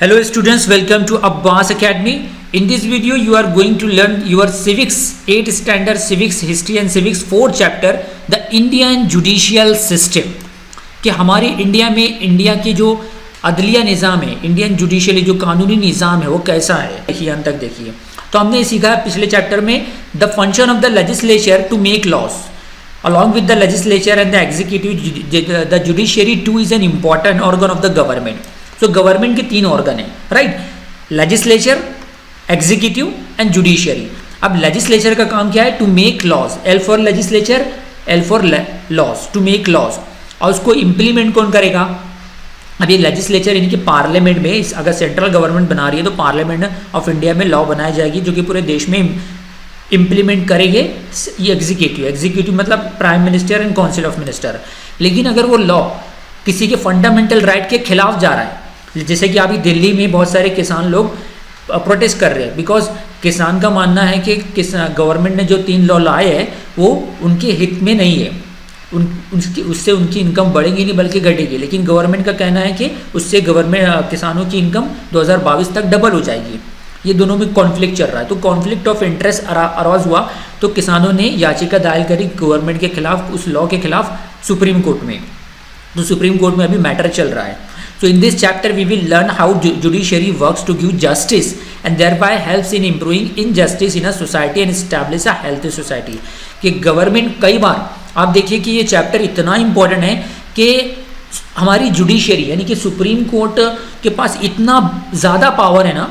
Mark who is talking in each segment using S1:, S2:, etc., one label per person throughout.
S1: Hello students, welcome to Abbas Academy. In this video you are going to learn your civics 8th standard civics history and civics 4th chapter the Indian judicial system कि हमारे India में India के जो अदलिया निज़ाम है, Indian judicially जो कानूनी निज़ाम है वो कैसा है, देखिए अंत तक देखिए। तो हमने सीखा पिछले चैप्टर में the function of the legislature to make laws along with the legislature and the executive the judiciary too is an important organ of the government. So government के तीन ऑर्गन है, right, legislature, executive and judiciary. अब legislature का काम क्या है? To make laws, L for legislature, L for laws, to make laws. और उसको इम्प्लीमेंट कौन करेगा? अब ये लेजिस्लेचर यानी कि पार्लियामेंट में, अगर सेंट्रल गवर्नमेंट बना रही है तो पार्लियामेंट ऑफ इंडिया में लॉ बनाई जाएगी जो कि पूरे देश में इम्प्लीमेंट करेंगे ये एग्जीक्यूटिव। एग्जीक्यूटिव मतलब prime minister and council of minister. लेकिन अगर वो लॉ किसी के फंडामेंटल राइट के खिलाफ जा रहा है, जैसे कि अभी दिल्ली में बहुत सारे किसान लोग प्रोटेस्ट कर रहे हैं, बिकॉज किसान का मानना है कि गवर्नमेंट ने जो 3 लॉ लाए हैं वो उनके हित में नहीं है, उससे उनकी इनकम बढ़ेगी नहीं बल्कि घटेगी। लेकिन गवर्नमेंट का कहना है कि उससे गवर्नमेंट किसानों की इनकम 2022 तक डबल हो जाएगी। ये दोनों में कॉन्फ्लिक्ट चल रहा है, तो कॉन्फ्लिक्ट ऑफ इंटरेस्ट अराइज हुआ तो किसानों ने याचिका दायर करी गवर्नमेंट के खिलाफ, उस लॉ के खिलाफ सुप्रीम कोर्ट में। तो सुप्रीम कोर्ट में अभी मैटर चल रहा है। So in this chapter we will learn how judiciary works to give justice and thereby helps in improving injustice in a society and establish a healthy society। कि government कई बार, आप देखिए कि ये चैप्टर इतना इम्पोर्टेंट है कि हमारी जुडिशरी यानी कि सुप्रीम कोर्ट के पास इतना ज़्यादा पावर है ना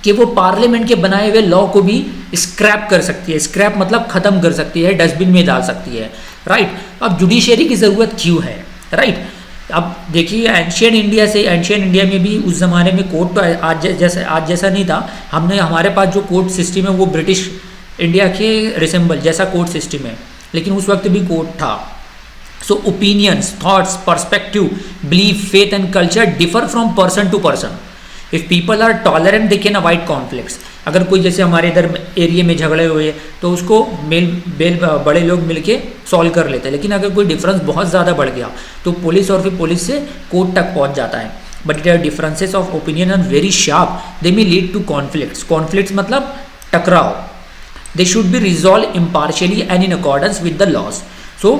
S1: कि वो पार्लियामेंट के बनाए हुए लॉ को भी स्क्रैप कर सकती है। स्क्रैप मतलब ख़त्म कर सकती है, डस्टबिन में डाल सकती है, राइट। अब जुडिशरी की ज़रूरत क्यों है, राइट। अब देखिए एंशियंट इंडिया से, एंशियंट इंडिया में भी उस ज़माने में कोर्ट तो आज जैसा नहीं था। हमारे पास जो कोर्ट सिस्टम है वो ब्रिटिश इंडिया के रिसेंबल जैसा कोर्ट सिस्टम है, लेकिन उस वक्त भी कोर्ट था। So opinions, thoughts, perspective, belief, faith and culture differ from person to person. If people are tolerant they can avoid conflicts. अगर कोई जैसे हमारे इधर एरिया में झगड़े हुए तो उसको बड़े लोग मिलके सॉल्व कर लेते हैं। लेकिन अगर कोई डिफरेंस बहुत ज़्यादा बढ़ गया तो पुलिस और फिर पुलिस से कोर्ट तक पहुंच जाता है। But it are differences of opinion are very sharp, they may lead to conflicts. Conflicts मतलब टकराव। They should be resolve impartially and in accordance with the laws. सो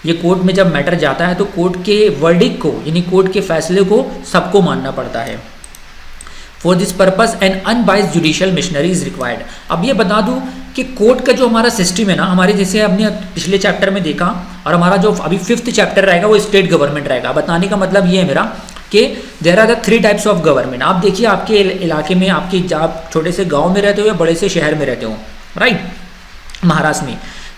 S1: ये कोर्ट में जब मैटर जाता है तो कोर्ट के वर्डिक्ट को यानी कोर्ट के फैसले को सबको मानना पड़ता है। For this purpose an unbiased judicial machinery is required. अब ये बता दूं कि कोर्ट का जो हमारा सिस्टम है ना, हमारे जैसे हमने पिछले चैप्टर में देखा, और हमारा जो अभी 5th चैप्टर रहेगा वो स्टेट गवर्नमेंट रहेगा। बताने का मतलब ये है मेरा कि there are the 3 types of government. आप देखिए आपके इलाके में, आप छोटे से गाँव में रहते हो या बड़े से शहर में रहते हो, राइट।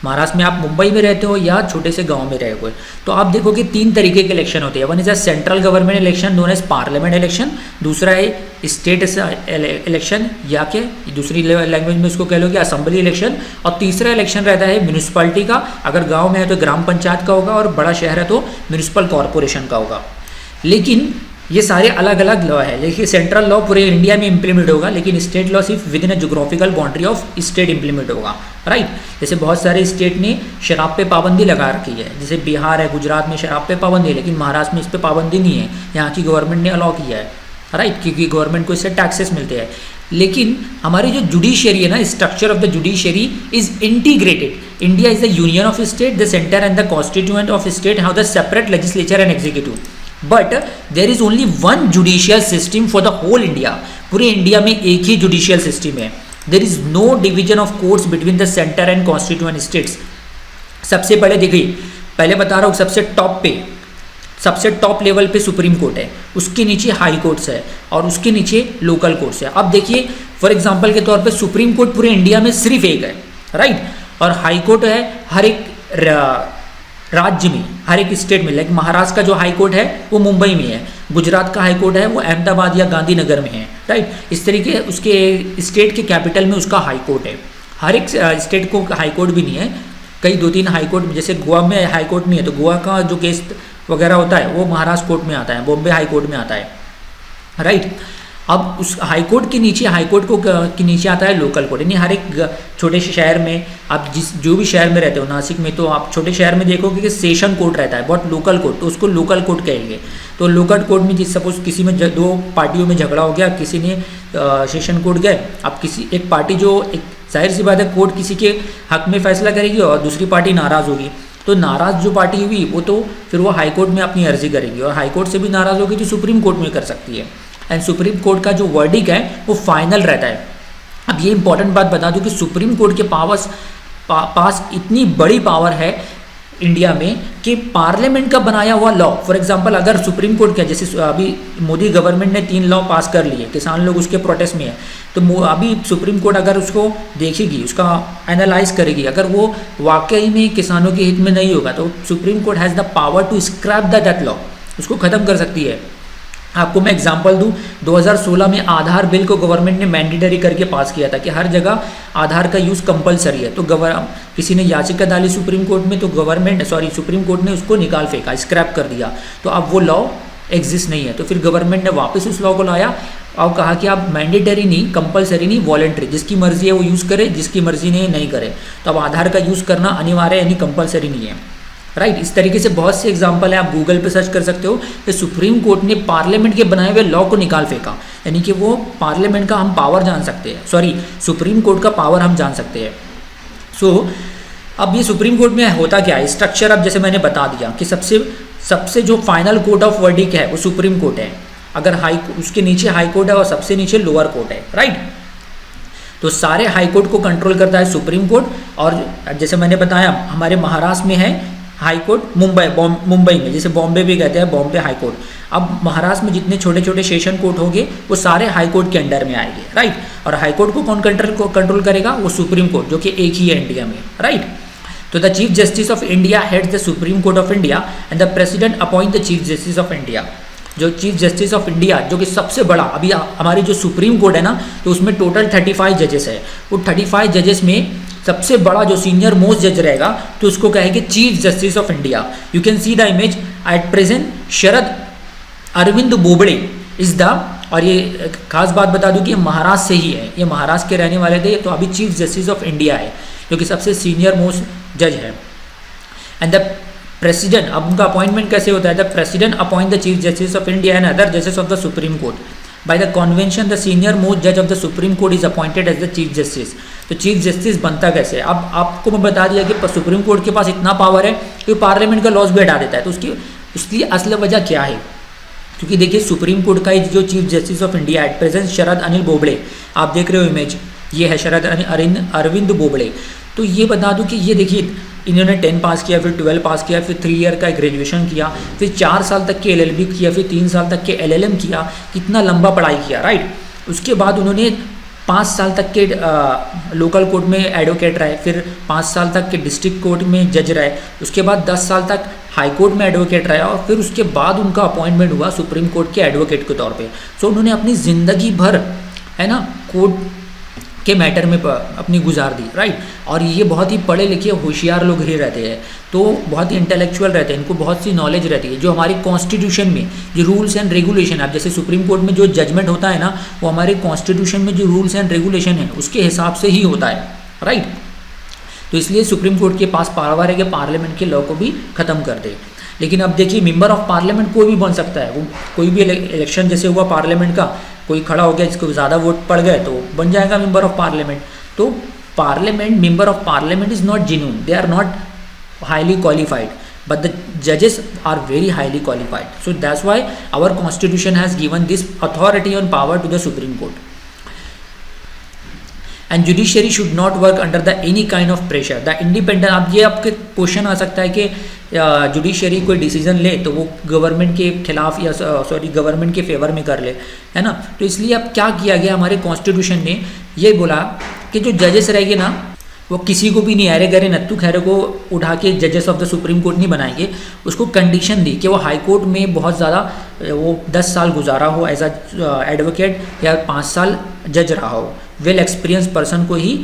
S1: महाराष्ट्र में आप मुंबई में रहते हो या छोटे से गांव में रहे हुए, तो आप देखो कि 3 तरीके के इलेक्शन होते हैं। One is a central government election known as parliament election, दूसरा है स्टेट इलेक्शन या के दूसरी लैंग्वेज में उसको कह लो कि असेंबली इलेक्शन, और तीसरा इलेक्शन रहता है म्यूनिसिपैलिटी का। अगर गाँव में है तो ग्राम पंचायत का होगा और बड़ा शहर है तो म्यूनिसिपल कॉरपोरेशन का होगा। लेकिन ये सारे अलग अलग लॉ है, लेकिन सेंट्रल लॉ पूरे इंडिया में इंप्लीमेंट होगा, लेकिन स्टेट लॉ सिर्फ with in a geographical boundary of state implement होगा, राइट। जैसे बहुत सारे स्टेट ने शराब पे पाबंदी लगा रखी है, जैसे बिहार है, गुजरात में शराब पे पाबंदी है, लेकिन महाराष्ट्र में इस पर पाबंदी नहीं है, यहाँ की गवर्नमेंट ने अलाउ किया है, राइट, क्योंकि गवर्नमेंट को इससे टैक्सेस मिलते हैं। लेकिन हमारी जो जुडिशरी है ना, structure of the judiciary is integrated. India is the union of state, the centre and the constituent of state have the separate legislature and executive, but there is only one judicial system for the whole India. पूरे India में एक ही judicial system है। There is no division of courts between the centre and constituent states. सबसे पहले देखिए, पहले बता रहा हूँ, सबसे टॉप लेवल पे सुप्रीम कोर्ट है, उसके नीचे हाई कोर्ट्स है और उसके नीचे लोकल कोर्ट्स है। अब देखिए फॉर एग्जांपल के तौर पे सुप्रीम कोर्ट पूरे इंडिया में सिर्फ एक है, राइट, और हाई कोर्ट है हर एक राज्य में, हर एक स्टेट में। लाइक महाराष्ट्र का जो हाई कोर्ट है वो मुंबई में है, गुजरात का हाई कोर्ट है वो अहमदाबाद या गांधीनगर में है, राइट। इस तरीके उसके स्टेट के कैपिटल में उसका हाई कोर्ट है। हर एक स्टेट को हाई कोर्ट भी नहीं है, कई 2-3 हाई कोर्ट, जैसे गोवा में हाई कोर्ट नहीं है तो गोवा का जो केस वगैरह होता है वो महाराष्ट्र कोर्ट में आता है, बॉम्बे हाई कोर्ट में आता है, राइट। अब उस हाई कोर्ट के नीचे, हाई कोर्ट को के नीचे आता है लोकल कोर्ट, यानी हर एक छोटे से शहर में आप जो भी शहर में रहते हो, नासिक में तो आप छोटे शहर में देखोगे कि सेशन कोर्ट रहता है, बट लोकल कोर्ट, तो उसको लोकल कोर्ट कहेंगे। तो लोकल कोर्ट में जिस सपोज किसी में दो पार्टियों में झगड़ा हो गया, किसी ने सेशन कोर्ट गए, अब किसी एक पार्टी जो एक जाहिर सी बात है कोर्ट किसी के हक में फैसला करेगी और दूसरी पार्टी नाराज़ होगी, तो नाराज़ जो पार्टी हुई वो तो फिर वो हाई कोर्ट में अपनी अर्जी करेगी, और हाई कोर्ट से भी नाराज़ होगी तो सुप्रीम कोर्ट में कर सकती है। एंड सुप्रीम कोर्ट का जो वर्डिक है वो फाइनल रहता है। अब ये इंपॉर्टेंट बात बता दूं कि सुप्रीम कोर्ट के पास इतनी बड़ी पावर है इंडिया में कि पार्लियामेंट का बनाया हुआ लॉ, फॉर एग्जांपल अगर सुप्रीम कोर्ट का, जैसे अभी मोदी गवर्नमेंट ने 3 लॉ पास कर लिए, किसान लोग उसके प्रोटेस्ट में है, तो अभी सुप्रीम कोर्ट अगर उसको देखेगी, उसका एनालाइज करेगी, अगर वो वाकई में किसानों के हित में नहीं होगा तो supreme court has the power to scrap that law, उसको ख़त्म कर सकती है। आपको मैं एग्जांपल दूं, 2016 में आधार बिल को गवर्नमेंट ने मैंडेटरी करके पास किया था कि हर जगह आधार का यूज़ कंपलसरी है, तो किसी ने याचिका डाली सुप्रीम कोर्ट में, तो सुप्रीम कोर्ट ने उसको निकाल फेंका, स्क्रैप कर दिया, तो अब वो लॉ एग्जिस्ट नहीं है। तो फिर गवर्नमेंट ने वापस उस लॉ को लाया और कहा कि आप मैंडेटरी नहीं, कंपलसरी नहीं, वॉलेंट्री, जिसकी मर्जी है वो यूज़ करे, जिसकी मर्जी नहीं करे। तो अब आधार का यूज़ करना अनिवार्य यानी कंपलसरी नहीं है, राइट। इस तरीके से बहुत से एग्जाम्पल है, आप गूगल पे सर्च कर सकते हो कि सुप्रीम कोर्ट ने पार्लियामेंट के बनाए हुए लॉ को निकाल फेंका, यानी कि वो पार्लियामेंट का हम पावर जान सकते हैं, सुप्रीम कोर्ट का पावर हम जान सकते हैं। अब ये सुप्रीम कोर्ट में होता क्या है, स्ट्रक्चर अब जैसे मैंने बता दिया कि सबसे जो फाइनल कोर्ट ऑफ वर्डिक है वो सुप्रीम कोर्ट है, अगर उसके नीचे हाई कोर्ट है और सबसे नीचे लोअर कोर्ट है, राइट। तो सारे हाई कोर्ट को कंट्रोल करता है सुप्रीम कोर्ट, और जैसे मैंने बताया हमारे महाराष्ट्र में है हाई कोर्ट, मुंबई में, जैसे बॉम्बे भी कहते हैं बॉम्बे हाई कोर्ट। अब महाराष्ट्र में जितने छोटे छोटे सेशन कोर्ट होंगे वो सारे हाई कोर्ट के अंडर में आएंगे, राइट। और हाई कोर्ट को कौन कंट्रोल करेगा, वो सुप्रीम कोर्ट, जो कि एक ही है इंडिया में, राइट। तो the chief justice of India heads the supreme court of India and the president appoint the chief justice of India. जो चीफ जस्टिस ऑफ इंडिया, जो कि सबसे बड़ा, अभी हमारी जो सुप्रीम कोर्ट है ना, तो उसमें टोटल 35 जजेस है, वो 35 जजेस में सबसे बड़ा जो सीनियर मोस्ट जज रहेगा तो उसको कहेंगे chief justice of India. You can see the image at present Sharad Arvind Bobde is the, और ये खास बात बता दूं कि ये महाराष्ट्र से ही है, ये महाराष्ट्र के रहने वाले थे, तो अभी चीफ जस्टिस ऑफ इंडिया है जो कि सबसे सीनियर मोस्ट जज है। एंड द प्रेसिडेंट, अब उनका अपॉइंटमेंट कैसे होता है, the president appoint the chief justice of India and other जजेस of the supreme court by the convention the senior most जज of the supreme court is appointed as the chief justice. तो chief justice बनता कैसे, अब आपको मैं बता दिया कि सुप्रीम कोर्ट के पास इतना पावर है कि पार्लियामेंट का लॉज भी हटा देता है। तो उसकी असल वजह क्या है, क्योंकि देखिए सुप्रीम कोर्ट का जो chief justice of India at present Sharad Anil Bobde, आप देख रहे हो इमेज, ये है शरद अरविंद बोबड़े। तो ये बता दूं कि ये देखिए इन्होंने 10 पास किया, फिर 12 पास किया, फिर 3 ईयर का ग्रेजुएशन किया, फिर 4 साल तक के LLB किया, फिर 3 साल तक के LLM किया, कितना लंबा पढ़ाई किया, राइट। उसके बाद उन्होंने 5 साल तक के लोकल कोर्ट में एडवोकेट रहे, फिर 5 साल तक के डिस्ट्रिक्ट कोर्ट में जज रहे, उसके बाद 10 साल तक हाई कोर्ट में एडवोकेट रहे, और फिर उसके बाद उनका अपॉइंटमेंट हुआ सुप्रीम कोर्ट के एडवोकेट के तौर पे। सो उन्होंने अपनी ज़िंदगी भर, है ना, कोर्ट के मैटर में अपनी गुजार दी, राइट। और ये बहुत ही पढ़े लिखे होशियार लोग ही रहते हैं, तो बहुत ही इंटेलेक्चुअल रहते हैं, इनको बहुत सी नॉलेज रहती है। जो हमारी कॉन्स्टिट्यूशन में जो रूल्स एंड रेगुलेशन, अब जैसे सुप्रीम कोर्ट में जो जजमेंट होता है ना, वो हमारे कॉन्स्टिट्यूशन में जो रूल्स एंड रेगुलेशन है उसके हिसाब से ही होता है, राइट। तो इसलिए सुप्रीम कोर्ट के पास पावर है कि पार्लियामेंट के लॉ को भी ख़त्म कर दे। लेकिन अब देखिए मेंबर ऑफ पार्लियामेंट कोई भी बन सकता है, वो कोई भी इलेक्शन जैसे हुआ पार्लियामेंट का, कोई खड़ा हो गया जिसको ज़्यादा वोट पड़ गए तो बन जाएगा मेंबर ऑफ पार्लियामेंट। तो parliament, member of parliament is not genuine, they are not highly qualified, but the judges are very highly qualified. So that's why our constitution has given this authority and power to the Supreme Court. And judiciary should not work under the any kind of pressure. The independent, अब ये आपके question आ सकता है कि judiciary कोई decision ले तो वो गवर्नमेंट के खिलाफ या गवर्नमेंट के फेवर में कर ले, है ना। तो इसलिए अब क्या किया गया, हमारे कॉन्स्टिट्यूशन ने ये बोला कि जो जजेस रहेंगे ना, वो किसी को भी नहीं अरे गरे नत्थु खैरे को उठा के जजेस ऑफ द सुप्रीम कोर्ट नहीं बनाएंगे। उसको कंडीशन दी कि वो हाई कोर्ट में बहुत ज़्यादा, वो 10 साल गुजारा हो एज अ एडवोकेट या 5 साल जज रहा हो, वेल एक्सपीरियंस पर्सन को ही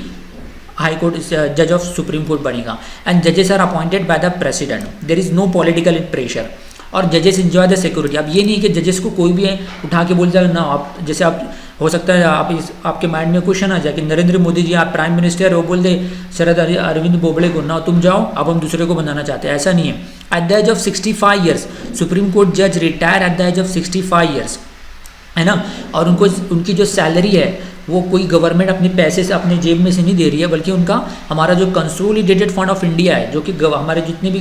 S1: हाई कोर्ट जज ऑफ सुप्रीम कोर्ट बनेगा। एंड जजेस are appointed by the president, there is no political pressure. और जजेस इंजॉय द सिक्योरिटी। अब ये नहीं कि जजेस को कोई भी उठा के बोल जाए ना, आप जैसे आप हो सकता है आपके माइंड में क्वेश्चन आ जाए कि नरेंद्र मोदी जी आप प्राइम मिनिस्टर, वो बोल दे शरद अरविंद बोबड़े को ना तुम जाओ, अब हम दूसरे को बनाना चाहते हैं, ऐसा नहीं है। At the age of 65 years supreme court जज retire at the age of 65 years, है ना। और उनको उनकी जो सैलरी है वो कोई गवर्नमेंट अपने पैसे से अपने जेब में से नहीं दे रही है, बल्कि उनका हमारा जो कंसोलिडेटेड फंड ऑफ इंडिया है, जो कि हमारे जितने भी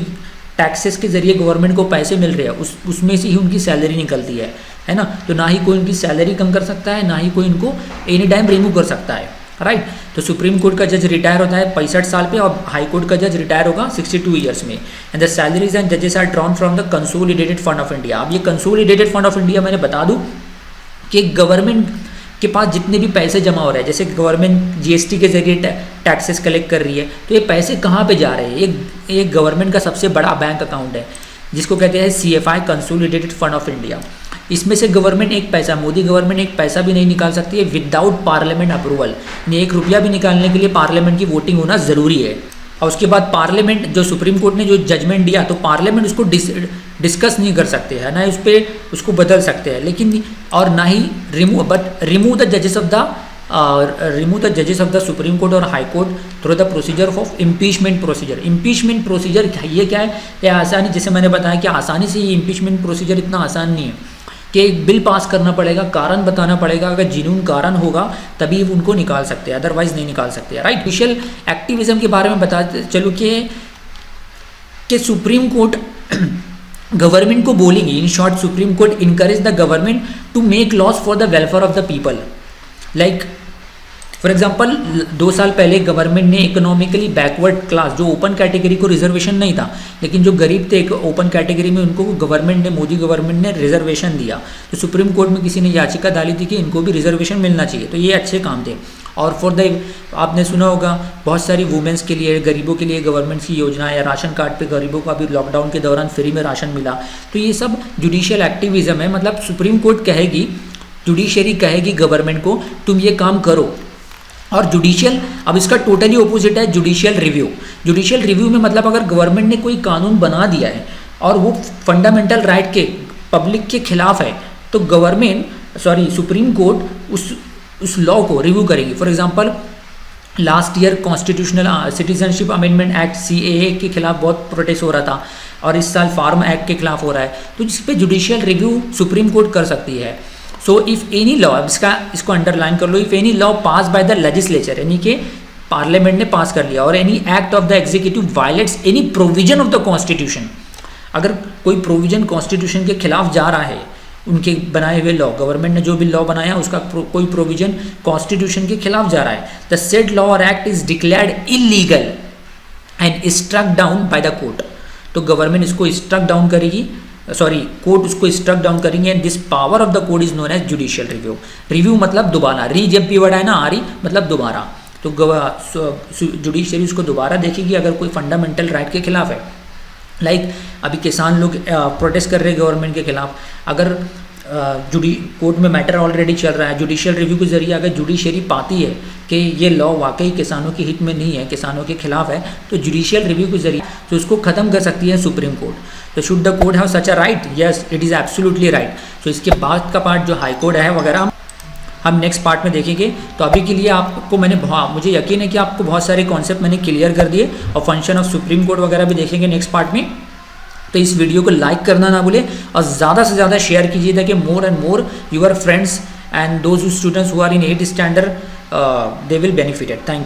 S1: टैक्सेस के जरिए गवर्नमेंट को पैसे मिल रहे हैं उसमें से ही उनकी सैलरी निकलती है ना। तो ना ही कोई उनकी सैलरी कम कर सकता है, ना ही कोई इनको एनी टाइम रिमूव कर सकता है, राइट। तो सुप्रीम कोर्ट का जज रिटायर होता है 65 साल पे, और हाई कोर्ट का जज रिटायर होगा 62 ईयर्स में। एंड द सैलरीज एंड जजेस are drawn from the consolidated fund of India. अब ये कंसोलिडेटेड फंड ऑफ इंडिया मैंने बता दूँ कि गवर्नमेंट के पास जितने भी पैसे जमा हो रहे हैं, जैसे गवर्नमेंट जीएसटी के जरिए टैक्सेस कलेक्ट कर रही है, तो ये पैसे कहाँ पे जा रहे हैं? ये गवर्नमेंट का सबसे बड़ा बैंक अकाउंट है जिसको कहते हैं CFI consolidated fund of India. इसमें से गवर्नमेंट एक पैसा, मोदी गवर्नमेंट एक पैसा भी नहीं निकाल सकती है विदाउट पार्लियामेंट अप्रूवल। यानी 1 रुपया भी निकालने के लिए पार्लियामेंट की वोटिंग होना ज़रूरी है। और उसके बाद पार्लियामेंट, जो सुप्रीम कोर्ट ने जो जजमेंट दिया, तो पार्लियामेंट उसको डिस्कस नहीं कर सकते हैं, ना ही उस पर उसको बदल सकते हैं, लेकिन और ना ही रिमूव द जजेस ऑफ द सुप्रीम कोर्ट और high court through the procedure of impeachment procedure. Impeachment procedure ये क्या है? ये आसानी, जैसे मैंने बताया कि आसानी से ये इम्पीचमेंट प्रोसीजर इतना आसान नहीं है कि एक बिल पास करना पड़ेगा, कारण बताना पड़ेगा, अगर जिन्यून कारण होगा तभी उनको निकाल सकते हैं, अदरवाइज नहीं निकाल सकते, राइट। जुडिशियल एक्टिविज्म के बारे में बताते चलो कि सुप्रीम कोर्ट गवर्नमेंट को बोलेगी, in short supreme court encourage the government to make laws for the welfare of the people. Like for example 2 साल पहले गवर्नमेंट ने इकोनॉमिकली बैकवर्ड क्लास, जो ओपन कैटेगरी को रिजर्वेशन नहीं था, लेकिन जो गरीब थे ओपन कैटेगरी में, उनको गवर्नमेंट ने, मोदी गवर्नमेंट ने रिजर्वेशन दिया। तो सुप्रीम कोर्ट में किसी ने याचिका डाली थी कि इनको भी रिजर्वेशन मिलना चाहिए। तो ये अच्छे काम थे। और फॉर द, आपने सुना होगा बहुत सारी वुमेंस के लिए, गरीबों के लिए गवर्नमेंट की योजना, या राशन कार्ड पे गरीबों को अभी लॉकडाउन के दौरान फ्री में राशन मिला। तो ये सब जुडिशियल एक्टिविज्म है। मतलब सुप्रीम कोर्ट कहेगी, जुडिशरी कहेगी गवर्नमेंट को तुम ये काम करो। और जुडिशियल, अब इसका टोटली ऑपोजिट है जुडिशियल रिव्यू। जुडिशियल रिव्यू में मतलब अगर गवर्नमेंट ने कोई कानून बना दिया है और वो फंडामेंटल राइट के, पब्लिक के खिलाफ है, तो सुप्रीम कोर्ट उस लॉ को रिव्यू करेगी। For example last year constitutional citizenship amendment act CAA के खिलाफ बहुत प्रोटेस्ट हो रहा था, और इस साल फार्म एक्ट के खिलाफ हो रहा है, तो जिस पे जुडिशियल रिव्यू सुप्रीम कोर्ट कर सकती है। सो इफ़ एनी लॉ, इसको अंडरलाइन कर लो, if any law pass by the legislature, यानी कि पार्लियामेंट ने पास कर लिया, और any act of the executive violates any provision of the constitution, अगर कोई प्रोविजन कॉन्स्टिट्यूशन के खिलाफ जा रहा है, उनके बनाए हुए लॉ, गवर्नमेंट ने जो भी लॉ बनाया उसका कोई प्रोविजन कॉन्स्टिट्यूशन के खिलाफ जा रहा है, द सेड लॉ और act is declared illegal and struck down by the court. तो गवर्नमेंट इसको स्ट्रक डाउन करेगी, कोर्ट उसको स्ट्रक डाउन करेंगे, and this power of the court is known as judicial review. Review मतलब दोबारा, री जब भी वर्ड है ना, आरी मतलब दोबारा, तो जुडिशरी उसको दोबारा देखेगी अगर कोई फंडामेंटल राइट के खिलाफ है। लाइक अभी किसान लोग प्रोटेस्ट कर रहे हैं गवर्नमेंट के खिलाफ, अगर कोर्ट में मैटर ऑलरेडी चल रहा है, जुडिशियल रिव्यू के जरिए अगर जुडिशरी पाती है कि ये लॉ वाकई किसानों के हित में नहीं है, किसानों के खिलाफ है, तो जुडिशियल रिव्यू के जरिए तो उसको ख़त्म कर सकती है सुप्रीम कोर्ट। तो should the court have such a right? Yes, it is absolutely right. तो इसके बाद का पार्ट जो हाई कोर्ट है वगैरह हम नेक्स्ट पार्ट में देखेंगे। तो अभी के लिए आपको मुझे यकीन है कि आपको बहुत सारे कॉन्सेप्ट मैंने क्लियर कर दिए, और फंक्शन ऑफ सुप्रीम कोर्ट वगैरह भी देखेंगे नेक्स्ट पार्ट में। तो इस वीडियो को लाइक करना ना भूलें, और ज़्यादा से ज़्यादा शेयर कीजिए ताकि more and more your friends and those students who are in 8th standard they will benefited. Thank you.